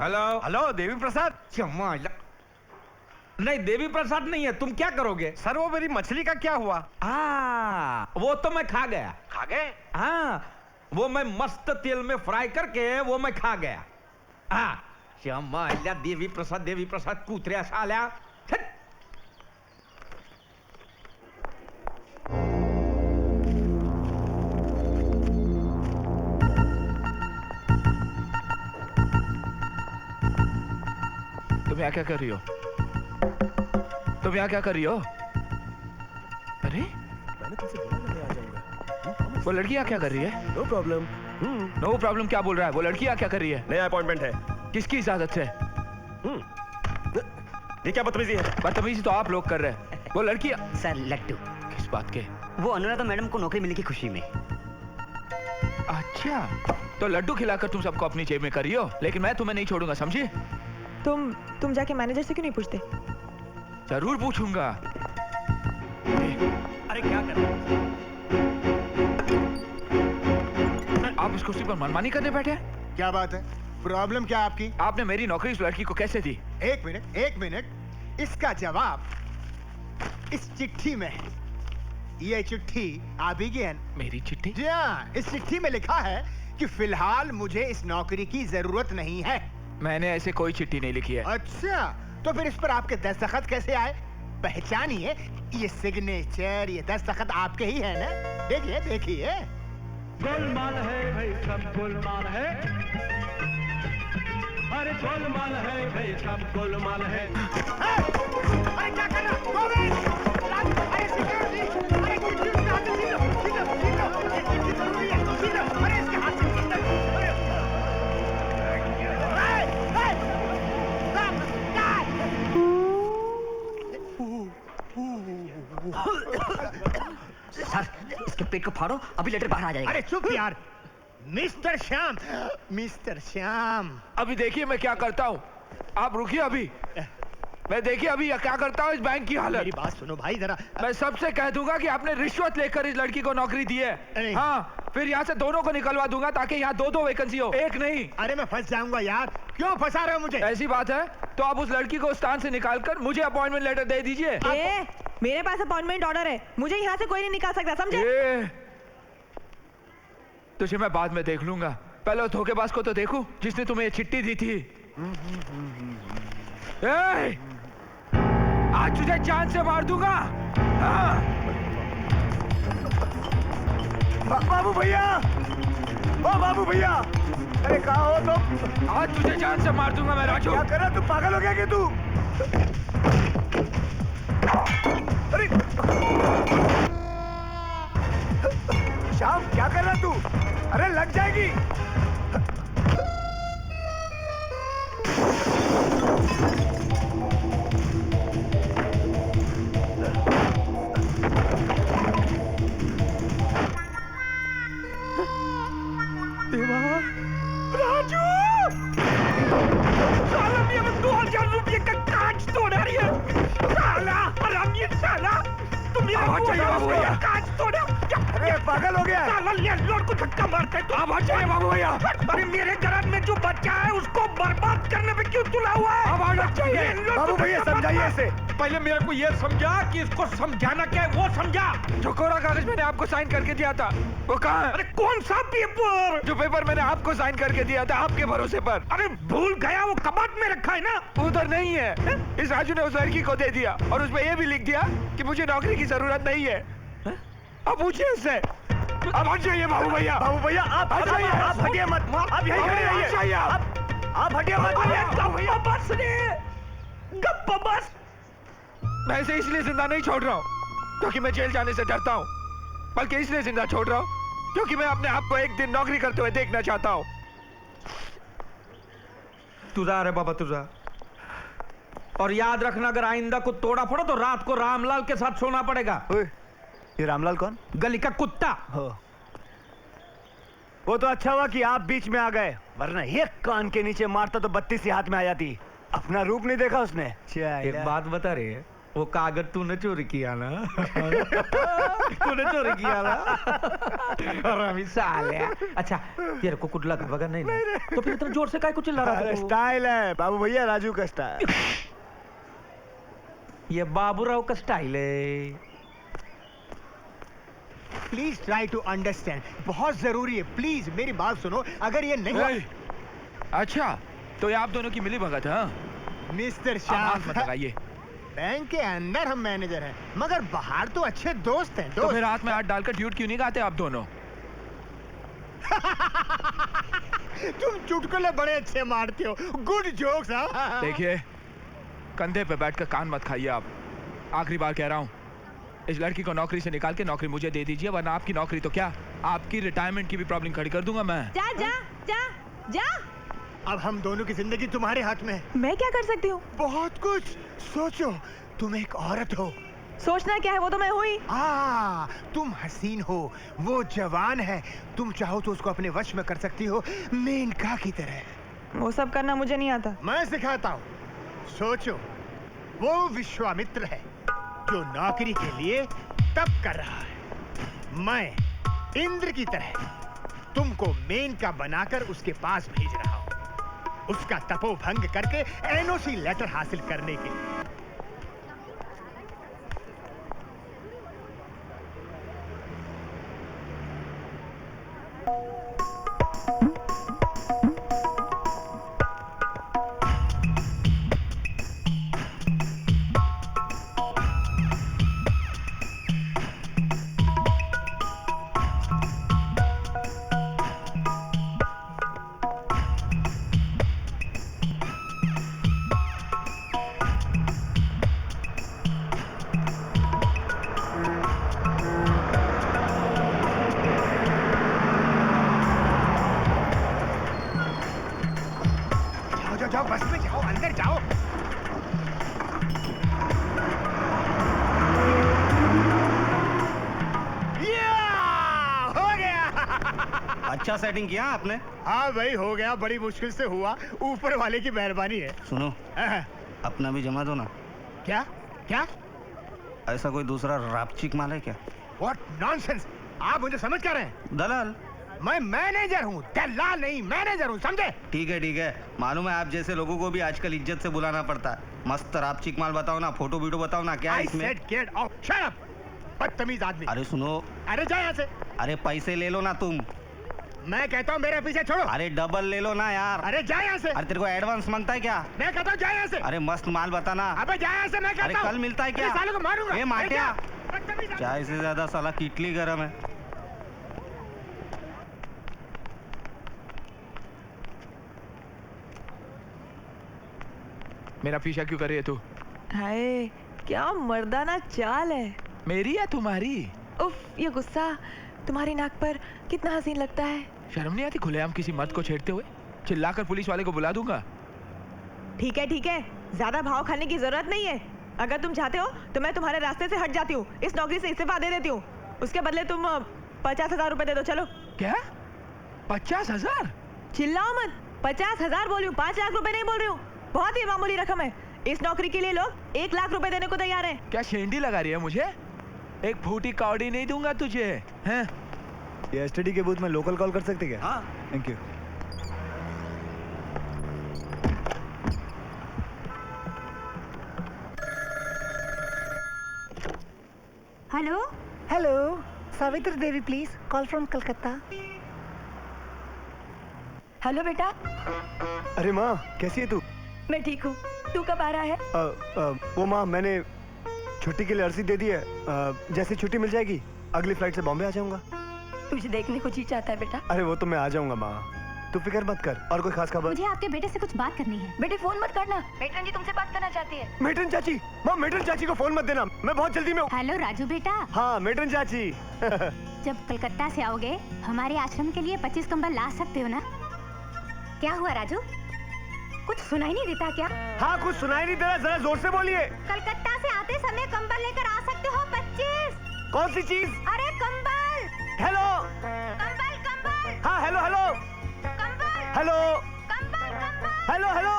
Hello hello Devi Prasad. नहीं, देवी प्रसाद नहीं है। तुम क्या करोगे? सर वो मेरी मछली का क्या हुआ? वो तो मैं खा गया। खा गए? हाँ, वो मैं मस्त तेल में फ्राई करके वो मैं खा गया। श्यामा देवी प्रसाद कुत्र्या साल्या। तुम यहाँ क्या कर रही हो? तुम यहाँ क्या कर रही हो? अरे मैंने तुमसे बोला ना मैं आ जाऊंगा। वो लड़की यहाँ क्या कर रही है? No problem. नो प्रॉब्लम क्या बोल रहा है? वो लड़की यहाँ क्या कर रही है? नया अपॉइंटमेंट है। किसकी इजाजत से? ये क्या बदतमीजी है? बदतमीजी तो आप लोग कर रहे हैं। वो लड़की सर लड्डू। किस बात के? वो अनुराधा मैडम को नौकरी मिलने की खुशी में। अच्छा, तो लड्डू खिलाकर तुम सबको अपनी जेब में करियो, लेकिन मैं तुम्हें नहीं छोड़ूंगा, समझी? तुम जाके मैनेजर से क्यों नहीं पूछते? जरूर पूछूंगा। अरे क्या कर रहे हो? आप इस कुर्सी पर मनमानी करने बैठे? क्या बात है? प्रॉब्लम क्या आपकी? आपने मेरी नौकरी इस लड़की को कैसे दी? एक मिनट, इसका जवाब इस चिट्ठी में है। ये चिट्ठी आप ही की है? मेरी चिट्ठी? जी हाँ, इस चिट्ठी में लिखा है कि फिलहाल मुझे इस नौकरी की जरूरत नहीं है। मैंने ऐसे कोई चिट्ठी नहीं लिखी है। अच्छा, तो फिर इस पर आपके दस्तखत कैसे आए? पहचानिए, ये सिग्नेचर, ये दस्तखत आपके ही है ना? देखिए। गोलमाल है भाई, सब गोलमाल है। अरे गोलमाल है भाई, सब गोलमाल है। अरे क्या कर रहा? गोविंद! अरे सिक्योरिटी! अरे चिट्ठी उसके हाथ से छीन लो! ये चिट्ठी जरूरी है, छीन लो! अरे इसके हाथ से छीन लो! सर इसके पेट को फाड़ो, अभी लेटर बाहर आ जाएगा। अरे चुप यार! मिस्टर श्याम, अभी देखिए मैं क्या करता हूँ। आप रुकिए अभी। मैं देखिए अभी क्या करता हूँ इस बैंक की हालत। मेरी बात सुनो भाई जरा। मैं सबसे कह दूंगा कि आपने रिश्वत लेकर इस लड़की को नौकरी दी है। हाँ, फिर यहाँ से दोनों को निकलवा दूंगा ताकि यहाँ दो वैकेंसी हो, एक नहीं। अरे मैं फंस जाऊंगा यार, क्यों फंसा रहे हो मुझे? ऐसी बात है तो आप उस लड़की को स्थान से निकालकर मुझे अपॉइंटमेंट लेटर दे दीजिए। मेरे पास अपॉइंटमेंट ऑर्डर है, मुझे यहाँ से कोई नहीं निकाल सकता, समझे? तुझे मैं बाद में देख लूंगा, पहले धोखेबाज को तो देखूं जिसने तुम्हें ये चिट्ठी दी थी। आज तुझे जान से मार दूंगा। बाबू भैया, ओ बाबू भैया, अरे कहाँ हो तुम? आज तुझे जान से मार दूंगा मैं राजू। क्या कर रहा? तू पागल हो गया क्या तू? अरे श्याम, क्या कर रहा तू? अरे लग जाएगी। राजू! साला मेरे 2000 रुपये का कांच तोड़ रही है। साला हरामी साला, तुम मेरे कांच तोड़ा। अरे पागल हो गया? साला लैंडलॉर्ड को धक्का मारता है। आप हट जाइए बाबू भैया। अरे मेरे घर में जो बच्चा है उसको बर्बाद करने पे क्यों तुला हुआ है? आप हट जाइए बाबू भैया, समझाइए इसे। पहले मेरे को ये समझा कि इसको समझाना क्या है, वो समझा। जो कोरा कागज मैंने आपको साइन करके दिया था वो कहाँ है? अरे कौन सा पेपर? जो पेपर मैंने आपको साइन करके दिया था आपके भरोसे पर। अरे भूल गया, वो कबाड़ में रखा है ना। उधर नहीं है। इस राजू ने उस लड़की को दे दिया और उसमें ये भी लिख दिया कि मुझे नौकरी की जरूरत नहीं है। अब पूछिए इससे। अब हट जाइए बाबू भैया। बाबू भैया आप हटिए, आप हटिए मत, आप यहीं खड़े रहिए। आप हटिए मत। गप्पा बस रे, गप्पा बस। मैं इसे इसलिए जिंदा नहीं छोड़ रहा हूँ क्योंकि मैं जेल जाने से डरता हूँ, बल्कि इसलिए जिंदा छोड़ रहा हूँ क्योंकि मैं अपने आप को एक दिन नौकरी करते हुए देखना चाहता हूँ। तुझा रे बाबा तुझा। और याद रखना, अगर आइंदा को तोड़ा फोड़ा तो रात को रामलाल के साथ सोना पड़ेगा। ये रामलाल कौन? गली का कुत्ता। वो तो अच्छा हुआ कि आप बीच में आ गए, वरना एक कान के नीचे मारता तो 32 ही हाथ में आ जाती। अपना रूप नहीं देखा उसने। एक बात बता रहे, वो कागज तूने चोरी किया ना तूने चोरी किया ना और अभी साले अच्छा तेरे को कुछ लगा वगा नहीं, नहीं, नहीं। तो फिर इतना जोर से काय कुछ चिल्ला रहा था तू? स्टाइल है बाबू भैया, राजू का स्टाइल। ये बाबूराव का स्टाइल है। प्लीज ट्राई टू अंडरस्टैंड, बहुत जरूरी है, प्लीज मेरी बात सुनो। अगर ये नहीं अच्छा तो ये आप दोनों की मिली भगत है? मिस्टर आप शाह, हाथ मत लगाइए। बैंक के अंदर हम मैनेजर हैं, मगर बाहर तो अच्छे दोस्त हैं। तो फिर हाथ में हाथ डालकर ड्यूट क्यों नहीं गाते आप दोनों? तुम चुटकुले बड़े अच्छे मारते हो, गुड जोक्स। देखिए कंधे पे बैठकर कान मत खाइए आप। आखिरी बार कह रहा हूँ, इस लड़की को नौकरी से निकाल के नौकरी मुझे दे दीजिए, वरना आपकी नौकरी तो क्या, आपकी रिटायरमेंट की भी प्रॉब्लम खड़ी कर दूंगा मैं। जा जा जा जा। अब हम दोनों की जिंदगी तुम्हारे हाथ में है। मैं क्या कर सकती हूँ? बहुत कुछ सोचो, तुम एक औरत हो। सोचना क्या है, वो तो मैं हुई। तुम हसीन हो, वो जवान है, तुम चाहो तो उसको अपने वश में कर सकती हो, मेनका की तरह। वो सब करना मुझे नहीं आता। मैं सिखाता हूँ। सोचो, वो विश्वामित्र है जो नौकरी के लिए तप कर रहा है। मैं इंद्र की तरह तुमको मेनका बनाकर उसके पास भेज रहा हूँ, उसका तपोभंग करके एनओसी लेटर हासिल करने के लिए। जाओ बस में जाओ, अंदर जाओ। हो गया। अच्छा सेटिंग किया आपने? हाँ भाई हो गया, बड़ी मुश्किल से हुआ, ऊपर वाले की मेहरबानी है। सुनो, अपना भी जमा दो ना। क्या क्या? ऐसा कोई दूसरा रापचिक माल है क्या? What nonsense! आप मुझे समझ क्या रहे हैं? दलाल। मैं मैनेजर हूँ, दलाल नहीं, मैनेजर हूँ, समझे? ठीक है, मालूम है आप जैसे लोगों को भी आजकल इज्जत से बुलाना पड़ता है। मस्त रापचिक माल बताओ ना, फोटो वीडियो बताओ ना, क्या है इसमें? I said get out, shut up! बदतमीज आदमी। अरे सुनो, अरे जा यहाँ से। अरे पैसे ले लो ना तुम। मैं कहता हूँ मेरे पीछे छोड़ो। अरे डबल ले लो ना यार। अरे जा यहाँ से। अरे तेरे को एडवांस मांगता है क्या? मैं कहता हूँ जा यहाँ से। अरे मस्त माल बताना। अबे जा यहाँ से, मैं कहता हूँ। अरे कल मिलता है क्या? अरे सालों को मारूंगा। ये माटिया। बदतमीज आदमी। चाय से ज्यादा साला किटली गरम है। मेरा पीछा क्यों कर रही है तू? हाय क्या मर्दाना चाल है। मेरी या तुम्हारी? उफ, ये गुस्सा तुम्हारी नाक पर कितना हसीन लगता है। शर्म नहीं आती खुलेआम किसी मर्द को छेड़ते हुए? चिल्लाकर पुलिस वाले को बुला दूंगा। ठीक है, ज्यादा भाव खाने की जरूरत नहीं है। अगर तुम चाहते हो तो मैं तुम्हारे रास्ते से हट जाती हूँ, इस नौकरी से इस्तीफा दे देती हूँ। उसके बदले तुम 50,000 रुपए दे दो। चलो। क्या? 50,000? चिल्लाओ मत, 50,000 बोल रही हूँ, 5 लाख रुपए नहीं बोल रही हूँ। बहुत ही मामूली रकम है। इस नौकरी के लिए लोग 1 लाख रुपए देने को तैयार हैं। क्या शेंडी लगा रही है मुझे? एक फूटी कौड़ी नहीं दूंगा तुझे, हैं? ये एसटीडी के बूथ में लोकल कॉल कर सकते क्या? हाँ। Thank you. Hello hello, Savitri Devi please, call from Calcutta. Hello बेटा। अरे माँ, कैसी है तू? मैं ठीक हूँ, तू कब आ रहा है? वो माँ, मैंने छुट्टी के लिए अर्जी दे दी है। जैसे छुट्टी मिल जाएगी अगली फ्लाइट से बॉम्बे आ जाऊंगा। तुझे देखने को जी चाहता है बेटा। अरे वो तो मैं आ जाऊंगा माँ, तू फिक्र मत कर। और कोई खास खबर? मुझे आपके बेटे से कुछ बात करनी है। बेटे फोन मत करना, मेट्रन जी तुमसे बात करना चाहती है। मेट्रन चाची? माँ मेट्रन चाची को फोन मत देना, मैं बहुत जल्दी में हूँ। हेलो राजू बेटा। हाँ मेट्रन चाची। जब कलकत्ता से आओगे हमारे आश्रम के लिए 25 कंबल ला सकते हो ना? क्या हुआ राजू, कुछ सुनाई नहीं देता क्या? हाँ कुछ सुनाई नहीं दे रहा, जरा जोर से बोलिए। कलकत्ता से आते समय कंबल लेकर आ सकते हो 25। कौन सी चीज? अरे कंबल। हेलो। कंबल कंबल। हाँ हेलो हेलो कंबल। हेलो कंबल कंबल। हेलो हेलो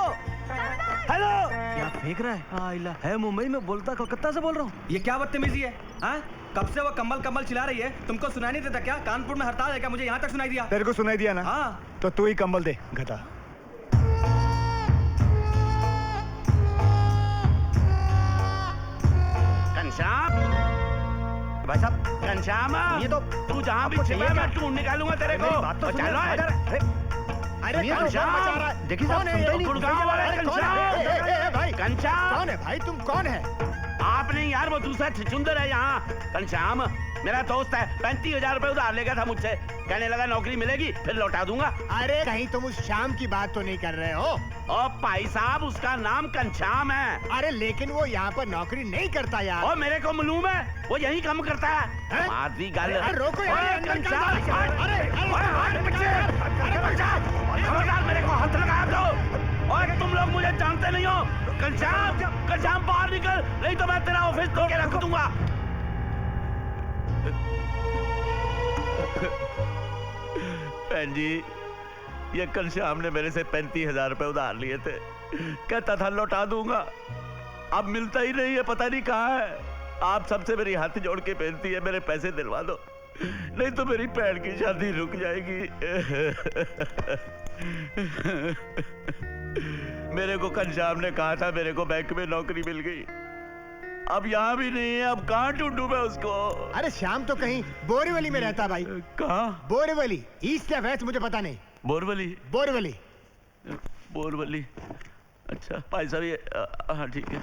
कंबल। हेलो। क्या देख रहा है आइला है मुंबई में, बोलता कलकत्ता से बोल रहा हूँ। ये क्या बदतमीजी है? हाँ, कब से वो कम्बल कम्बल चिल्ला रही है, तुमको सुनाई नहीं देता क्या? कानपुर में हड़ताल है क्या? मुझे यहाँ तक सुनाई दिया। तेरे को सुनाई दिया ना? हाँ। तो तू ही कंबल दे गधा। घनश्याम, भाई साहब घनश्याम, ये तो तू जहाँ भी छिपा मैं ढूंढ निकालूंगा तेरे को। चलो अरे घनश्याम, देखिए कौन है? तो गुड़गांव वाला है घनश्याम। भाई घनश्याम कौन है भाई? तुम कौन है? आप नहीं यार, वो दूसरा छुचुंदर है यहाँ। घनश्याम मेरा दोस्त है, 35,000 रुपए उधार लेगा था मुझसे, कहने लगा नौकरी मिलेगी फिर लौटा दूंगा। अरे कहीं तुम उस शाम की बात तो नहीं कर रहे हो? ओ भाई साहब, उसका नाम घनश्याम है। अरे लेकिन वो यहाँ पर नौकरी नहीं करता यार। और मेरे को मालूम है, वो यही काम करता है। हैं? मारी गल। अरे रोको यार, ओए, अंदर घनश्याम, क्या बात है? अरे हाथ पीछे। अरे घनश्याम, खबरदार मेरे को हाथ लगाया तो। और तुम लोग मुझे जानते नहीं हो। घनश्याम, घनश्याम बाहर निकल, नहीं तो मैं तेरा ऑफिस तोड़ के रख दूंगा। बहन जी, ये घनश्याम ने मेरे से 35,000 रुपए उधार लिए थे, कहता था लौटा दूंगा, अब मिलता ही नहीं है, पता नहीं कहाँ है। आप सबसे मेरी हाथ जोड़ के बेनती है, मेरे पैसे दिलवा दो, नहीं तो मेरी बहन की शादी रुक जाएगी। मेरे को घनश्याम ने कहा था मेरे को बैंक में नौकरी मिल गई, अब यहाँ भी नहीं है, अब कहाँ ढूंढूं मैं उसको? अरे श्याम तो कहीं बोरीवली में रहता भाई। कहाँ? बोरीवली, ईस्ट या वेस्ट मुझे पता नहीं। बोरवली? बोरीवली। बोरवली, अच्छा भाई साहब ये हाँ ठीक है,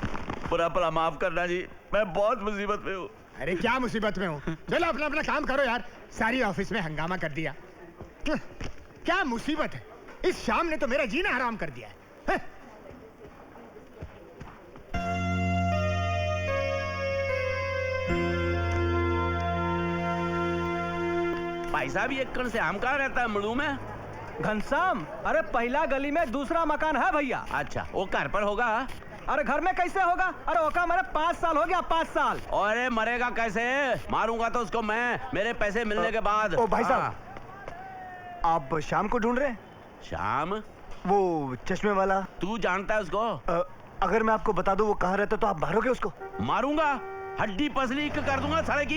पूरा पूरा माफ करना जी, मैं बहुत मुसीबत में हूँ। अरे क्या मुसीबत में हूँ? चलो अपना अपना काम करो यार, सारी ऑफिस में हंगामा कर दिया। क्या मुसीबत है? इस शाम ने तो मेरा जीना हराम कर दिया है। भाई साहब ये घनश्याम कहाँ रहता है? मड़ू में? घनश्याम, अरे पहला गली में दूसरा मकान है भैया। अच्छा, वो घर पर होगा? अरे घर में कैसे होगा? अरे ओका मेरे 5 साल हो गया, 5 साल। अरे मरेगा कैसे? मारूंगा तो उसको मैं, मेरे पैसे मिलने के बाद। ओ भाई साहब, आप शाम को ढूंढ रहे हैं? शाम? वो चश्मे वाला। तू जानता है उसको? अगर मैं आपको बता दूं वो कहाँ रहता तो आप मारोगे उसको? मारूंगा, हड्डी पसली कर दूंगा साले की।